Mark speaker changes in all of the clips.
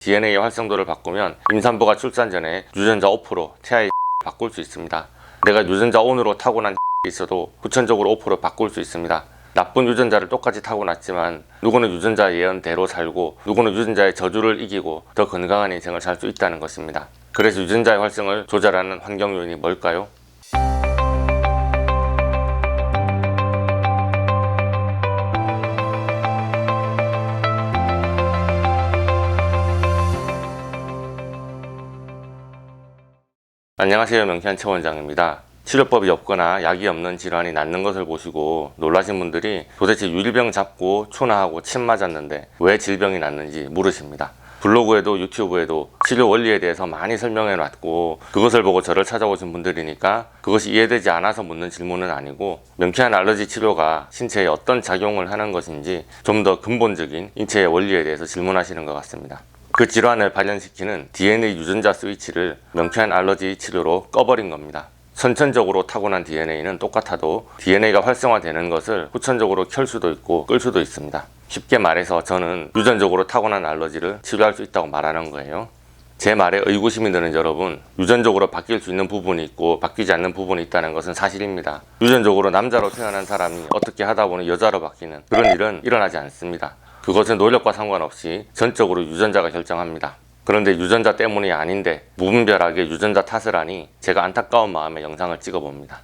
Speaker 1: DNA 활성도를 바꾸면 임산부가 출산 전에 유전자 5% 태아의 바꿀 수 있습니다. 내가 유전자 ON으로 타고난 있어도 후천적으로 5% 바꿀 수 있습니다. 나쁜 유전자를 똑같이 타고났지만 누구는 유전자 예언대로 살고 누구는 유전자의 저주를 이기고 더 건강한 인생을 살 수 있다는 것입니다. 그래서 유전자의 활성을 조절하는 환경 요인이 뭘까요? 안녕하세요, 명희한 최원장입니다. 치료법이 없거나 약이 없는 질환이 낫는 것을 보시고 놀라신 분들이 도대체 유리병 잡고 초나하고 침 맞았는데 왜 질병이 낫는지 물으십니다. 블로그에도 유튜브에도 치료 원리에 대해서 많이 설명해 놨고 그것을 보고 저를 찾아오신 분들이니까 그것이 이해되지 않아서 묻는 질문은 아니고 명쾌한 알러지 치료가 신체에 어떤 작용을 하는 것인지 좀 더 근본적인 인체의 원리에 대해서 질문하시는 것 같습니다. 그 질환을 발현시키는 DNA 유전자 스위치를 명쾌한 알러지 치료로 꺼버린 겁니다. 선천적으로 타고난 DNA는 똑같아도 DNA가 활성화되는 것을 후천적으로 켤 수도 있고 끌 수도 있습니다. 쉽게 말해서 저는 유전적으로 타고난 알러지를 치료할 수 있다고 말하는 거예요. 제 말에 의구심이 드는 여러분, 유전적으로 바뀔 수 있는 부분이 있고 바뀌지 않는 부분이 있다는 것은 사실입니다. 유전적으로 남자로 태어난 사람이 어떻게 하다 보니 여자로 바뀌는 그런 일은 일어나지 않습니다. 그것은 노력과 상관없이 전적으로 유전자가 결정합니다. 그런데 유전자 때문이 아닌데 무분별하게 유전자 탓을 하니 제가 안타까운 마음에 영상을 찍어봅니다.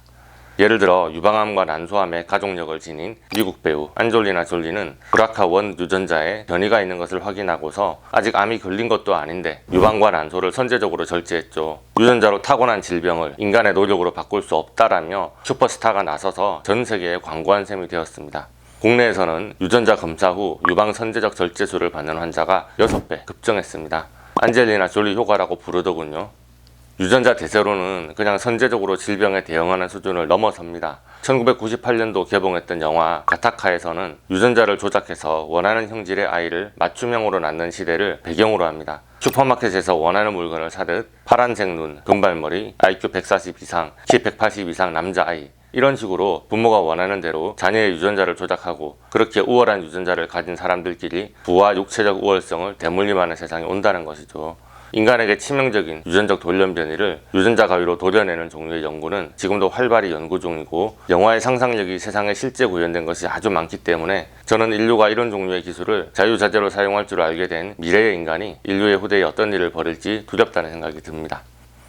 Speaker 1: 예를 들어 유방암과 난소암의 가족력을 지닌 미국 배우 안젤리나 졸리는 BRCA1 유전자에 변이가 있는 것을 확인하고서 아직 암이 걸린 것도 아닌데 유방과 난소를 선제적으로 절제했죠. 유전자로 타고난 질병을 인간의 노력으로 바꿀 수 없다라며 슈퍼스타가 나서서 전 세계에 광고한 셈이 되었습니다. 국내에서는 유전자 검사 후 유방 선제적 절제술을 받는 환자가 6배 급증했습니다. 안젤리나 졸리 효과라고 부르더군요. 유전자 대세로는 그냥 선제적으로 질병에 대응하는 수준을 넘어섭니다. 1998년도 개봉했던 영화 가타카에서는 유전자를 조작해서 원하는 형질의 아이를 맞춤형으로 낳는 시대를 배경으로 합니다. 슈퍼마켓에서 원하는 물건을 사듯 파란색 눈, 금발머리, IQ 140 이상, 키 180 이상 남자아이 이런 식으로 부모가 원하는 대로 자녀의 유전자를 조작하고 그렇게 우월한 유전자를 가진 사람들끼리 부와 육체적 우월성을 대물림하는 세상이 온다는 것이죠. 인간에게 치명적인 유전적 돌연 변이를 유전자 가위로 도려내는 종류의 연구는 지금도 활발히 연구 중이고 영화의 상상력이 세상에 실제 구현된 것이 아주 많기 때문에 저는 인류가 이런 종류의 기술을 자유자재로 사용할 줄 알게 된 미래의 인간이 인류의 후대에 어떤 일을 벌일지 두렵다는 생각이 듭니다.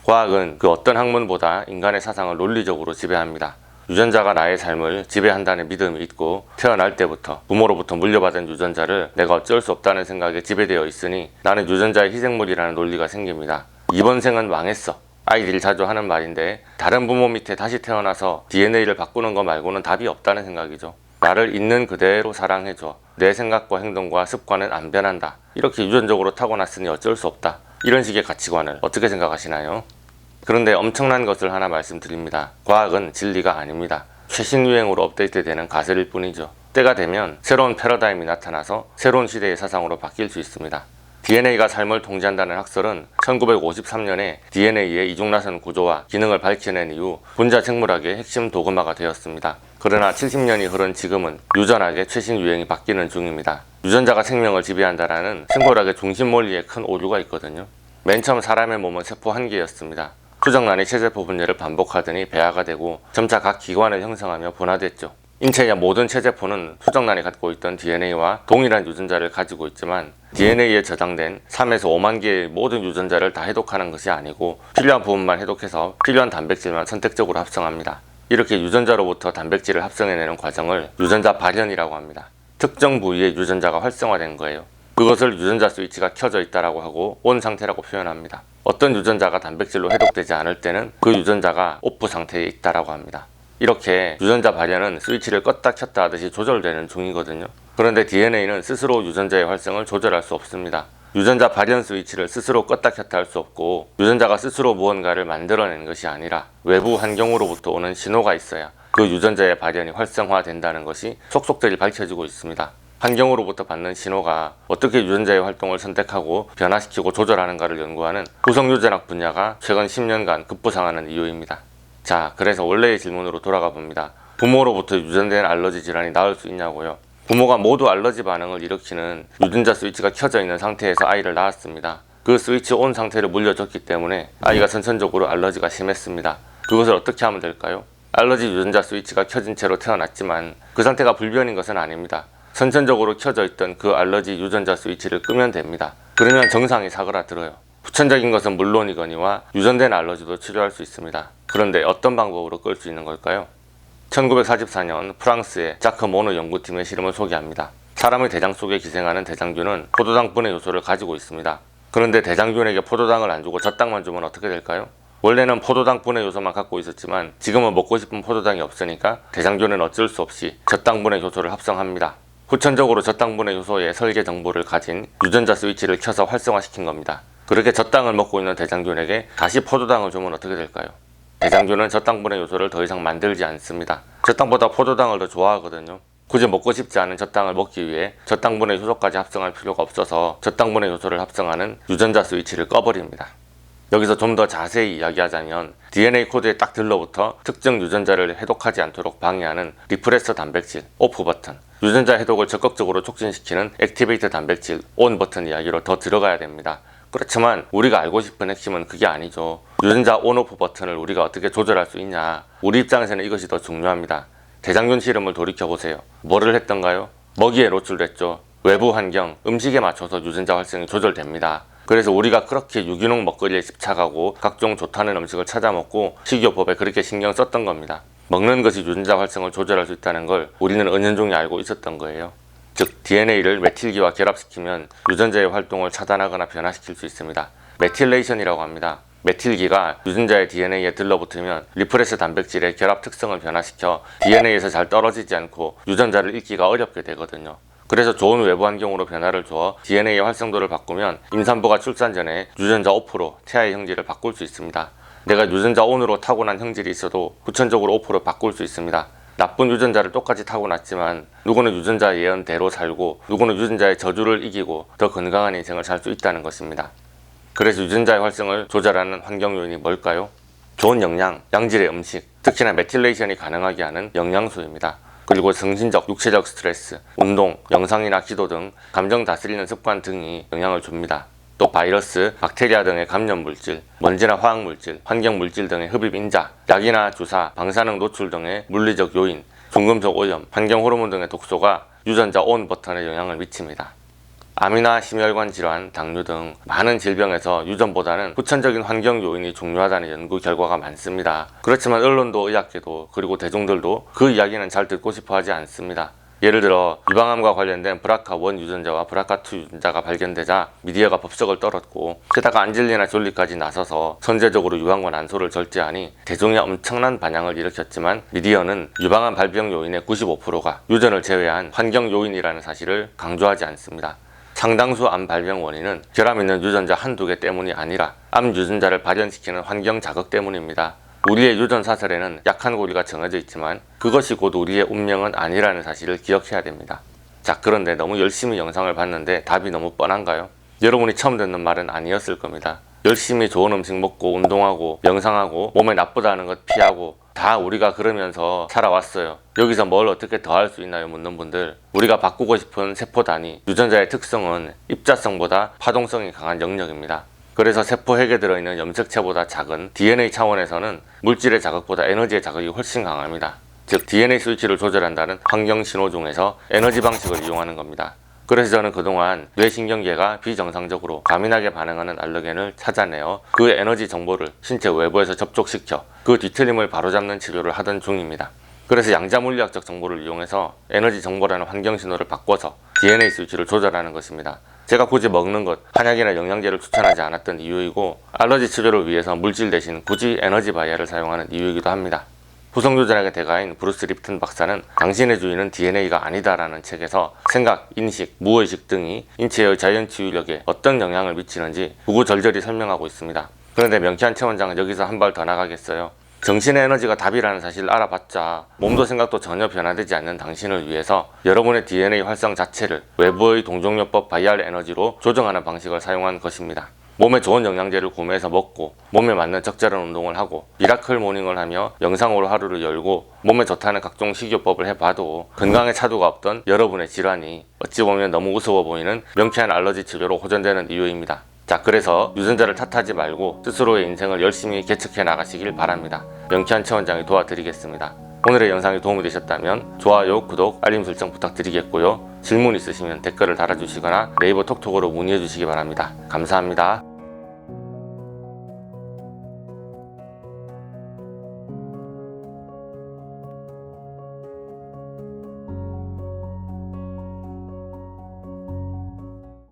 Speaker 1: 과학은 그 어떤 학문보다 인간의 사상을 논리적으로 지배합니다. 유전자가 나의 삶을 지배한다는 믿음이 있고 태어날 때부터 부모로부터 물려받은 유전자를 내가 어쩔 수 없다는 생각에 지배되어 있으니 나는 유전자의 희생물이라는 논리가 생깁니다. 이번 생은 망했어. 아이들이 자주 하는 말인데 다른 부모 밑에 다시 태어나서 DNA를 바꾸는 거 말고는 답이 없다는 생각이죠. 나를 있는 그대로 사랑해줘. 내 생각과 행동과 습관은 안 변한다. 이렇게 유전적으로 타고났으니 어쩔 수 없다. 이런 식의 가치관을 어떻게 생각하시나요? 그런데 엄청난 것을 하나 말씀드립니다. 과학은 진리가 아닙니다. 최신 유행으로 업데이트되는 가설일 뿐이죠. 때가 되면 새로운 패러다임이 나타나서 새로운 시대의 사상으로 바뀔 수 있습니다. DNA가 삶을 통제한다는 학설은 1953년에 DNA의 이중나선 구조와 기능을 밝혀낸 이후 분자 생물학의 핵심 도그마가 되었습니다. 그러나 70년이 흐른 지금은 유전학의 최신 유행이 바뀌는 중입니다. 유전자가 생명을 지배한다는 생물학의 중심 원리에 큰 오류가 있거든요. 맨 처음 사람의 몸은 세포 한 개였습니다. 수정란이 체세포 분열을 반복하더니 배아가 되고 점차 각 기관을 형성하며 분화됐죠. 인체의 모든 체세포는 수정란이 갖고 있던 DNA와 동일한 유전자를 가지고 있지만 DNA에 저장된 3에서 5만 개의 모든 유전자를 다 해독하는 것이 아니고 필요한 부분만 해독해서 필요한 단백질만 선택적으로 합성합니다. 이렇게 유전자로부터 단백질을 합성해내는 과정을 유전자 발현이라고 합니다. 특정 부위의 유전자가 활성화된 거예요. 그것을 유전자 스위치가 켜져 있다라고 하고 온 상태라고 표현합니다. 어떤 유전자가 단백질로 해독되지 않을 때는 그 유전자가 오프 상태에 있다라고 합니다. 이렇게 유전자 발현은 스위치를 껐다 켰다 하듯이 조절되는 중이거든요. 그런데 DNA는 스스로 유전자의 활성을 조절할 수 없습니다. 유전자 발현 스위치를 스스로 껐다 켰다 할 수 없고 유전자가 스스로 무언가를 만들어내는 것이 아니라 외부 환경으로부터 오는 신호가 있어야 그 유전자의 발현이 활성화된다는 것이 속속들이 밝혀지고 있습니다. 환경으로부터 받는 신호가 어떻게 유전자의 활동을 선택하고 변화시키고 조절하는가를 연구하는 구성유전학 분야가 최근 10년간 급부상하는 이유입니다. 자, 그래서 원래의 질문으로 돌아가 봅니다. 부모로부터 유전된 알러지 질환이 나을 수 있냐고요? 부모가 모두 알러지 반응을 일으키는 유전자 스위치가 켜져 있는 상태에서 아이를 낳았습니다. 그 스위치 온 상태를 물려줬기 때문에 아이가 선천적으로 알러지가 심했습니다. 그것을 어떻게 하면 될까요? 알러지 유전자 스위치가 켜진 채로 태어났지만 그 상태가 불변인 것은 아닙니다. 선천적으로 켜져 있던 그 알러지 유전자 스위치를 끄면 됩니다. 그러면 정상이 사그라들어요. 후천적인 것은 물론이거니와 유전된 알러지도 치료할 수 있습니다. 그런데 어떤 방법으로 끌 수 있는 걸까요? 1944년 프랑스의 자크 모노 연구팀의 실험을 소개합니다. 사람의 대장 속에 기생하는 대장균은 포도당분의 요소를 가지고 있습니다. 그런데 대장균에게 포도당을 안 주고 젖당만 주면 어떻게 될까요? 원래는 포도당분의 요소만 갖고 있었지만 지금은 먹고 싶은 포도당이 없으니까 대장균은 어쩔 수 없이 젖당분의 요소를 합성합니다. 후천적으로 젖당분의 요소의 설계 정보를 가진 유전자 스위치를 켜서 활성화시킨 겁니다. 그렇게 젖당을 먹고 있는 대장균에게 다시 포도당을 주면 어떻게 될까요? 대장균은 젖당분의 요소를 더 이상 만들지 않습니다. 젖당보다 포도당을 더 좋아하거든요. 굳이 먹고 싶지 않은 젖당을 먹기 위해 젖당분의 요소까지 합성할 필요가 없어서 젖당분의 요소를 합성하는 유전자 스위치를 꺼버립니다. 여기서 좀 더 자세히 이야기하자면 DNA 코드에 딱 들러붙어 특정 유전자를 해독하지 않도록 방해하는 리프레서 단백질 오프 버튼, 유전자 해독을 적극적으로 촉진시키는 액티베이터 단백질 온 버튼 이야기로 더 들어가야 됩니다. 그렇지만 우리가 알고 싶은 핵심은 그게 아니죠. 유전자 온오프 버튼을 우리가 어떻게 조절할 수 있냐, 우리 입장에서는 이것이 더 중요합니다. 대장균 실험을 돌이켜보세요. 뭐를 했던가요? 먹이에 노출됐죠. 외부 환경, 음식에 맞춰서 유전자 활성이 조절됩니다. 그래서 우리가 그렇게 유기농 먹거리에 집착하고 각종 좋다는 음식을 찾아 먹고 식이요법에 그렇게 신경 썼던 겁니다. 먹는 것이 유전자 활성을 조절할 수 있다는 걸 우리는 은연중에 알고 있었던 거예요. 즉 DNA를 메틸기와 결합시키면 유전자의 활동을 차단하거나 변화시킬 수 있습니다. 메틸레이션이라고 합니다. 메틸기가 유전자의 DNA에 들러붙으면 리프레스 단백질의 결합 특성을 변화시켜 DNA에서 잘 떨어지지 않고 유전자를 읽기가 어렵게 되거든요. 그래서 좋은 외부 환경으로 변화를 주어 DNA의 활성도를 바꾸면 임산부가 출산 전에 유전자 오프로 태아의 형질을 바꿀 수 있습니다. 내가 유전자 온으로 타고난 형질이 있어도 후천적으로 오프로 바꿀 수 있습니다. 나쁜 유전자를 똑같이 타고났지만 누구는 유전자 예언대로 살고 누구는 유전자의 저주를 이기고 더 건강한 인생을 살 수 있다는 것입니다. 그래서 유전자의 활성을 조절하는 환경 요인이 뭘까요? 좋은 영양, 양질의 음식, 특히나 메틸레이션이 가능하게 하는 영양소입니다. 그리고 정신적, 육체적 스트레스, 운동, 명상이나 기도 등 감정 다스리는 습관 등이 영향을 줍니다. 또 바이러스, 박테리아 등의 감염 물질, 먼지나 화학 물질, 환경 물질 등의 흡입 인자, 약이나 주사, 방사능 노출 등의 물리적 요인, 중금속 오염, 환경 호르몬 등의 독소가 유전자 온 버튼에 영향을 미칩니다. 암이나 심혈관 질환, 당뇨 등 많은 질병에서 유전보다는 후천적인 환경 요인이 중요하다는 연구 결과가 많습니다. 그렇지만 언론도 의학계도 그리고 대중들도 그 이야기는 잘 듣고 싶어 하지 않습니다. 예를 들어 유방암과 관련된 브라카1 유전자와 브라카2 유전자가 발견되자 미디어가 법석을 떨었고, 게다가 안젤리나 졸리까지 나서서 선제적으로 유방암 난소를 절제하니 대중에 엄청난 반향을 일으켰지만 미디어는 유방암 발병 요인의 95%가 유전을 제외한 환경 요인이라는 사실을 강조하지 않습니다. 상당수 암 발병 원인은 결함 있는 유전자 한두 개 때문이 아니라 암 유전자를 발현시키는 환경 자극 때문입니다. 우리의 유전 사설에는 약한 고리가 정해져 있지만 그것이 곧 우리의 운명은 아니라는 사실을 기억해야 됩니다. 자, 그런데 너무 열심히 영상을 봤는데 답이 너무 뻔한가요? 여러분이 처음 듣는 말은 아니었을 겁니다. 열심히 좋은 음식 먹고 운동하고 명상하고 몸에 나쁘다는 것 피하고 다 우리가 그러면서 살아왔어요. 여기서 뭘 어떻게 더 할 수 있나요? 묻는 분들, 우리가 바꾸고 싶은 세포 단위, 유전자의 특성은 입자성보다 파동성이 강한 영역입니다. 그래서 세포 핵에 들어있는 염색체보다 작은 DNA 차원에서는 물질의 자극보다 에너지의 자극이 훨씬 강합니다. 즉 DNA 스위치를 조절한다는 환경 신호 중에서 에너지 방식을 이용하는 겁니다. 그래서 저는 그동안 뇌신경계가 비정상적으로 과민하게 반응하는 알러겐을 찾아내어 그 에너지 정보를 신체 외부에서 접촉시켜 그 뒤틀림을 바로잡는 치료를 하던 중입니다. 그래서 양자물리학적 정보를 이용해서 에너지 정보라는 환경 신호를 바꿔서 DNA 스위치를 조절하는 것입니다. 제가 굳이 먹는 것, 한약이나 영양제를 추천하지 않았던 이유이고, 알러지 치료를 위해서 물질 대신 굳이 에너지 바이아를 사용하는 이유이기도 합니다. 후성유전학의 대가인 브루스 립튼 박사는 당신의 주인은 DNA가 아니다라는 책에서 생각, 인식, 무의식 등이 인체의 자연치유력에 어떤 영향을 미치는지 구구절절히 설명하고 있습니다. 그런데 명쾌한 최 원장은 여기서 한 발 더 나가겠어요. 정신의 에너지가 답이라는 사실을 알아봤자 몸도 생각도 전혀 변화되지 않는 당신을 위해서 여러분의 DNA 활성 자체를 외부의 동종요법 바이알 에너지로 조정하는 방식을 사용한 것입니다. 몸에 좋은 영양제를 구매해서 먹고 몸에 맞는 적절한 운동을 하고 미라클 모닝을 하며 영상으로 하루를 열고 몸에 좋다는 각종 식이요법을 해봐도 건강에 차도가 없던 여러분의 질환이 어찌 보면 너무 우스워 보이는 명쾌한 알러지 치료로 호전되는 이유입니다. 자, 그래서 유전자를 탓하지 말고 스스로의 인생을 열심히 개척해 나가시길 바랍니다. 명쾌한 최원장이 도와드리겠습니다. 오늘의 영상이 도움이 되셨다면 좋아요, 구독, 알림 설정 부탁드리겠고요. 질문 있으시면 댓글을 달아주시거나 네이버 톡톡으로 문의해 주시기 바랍니다. 감사합니다.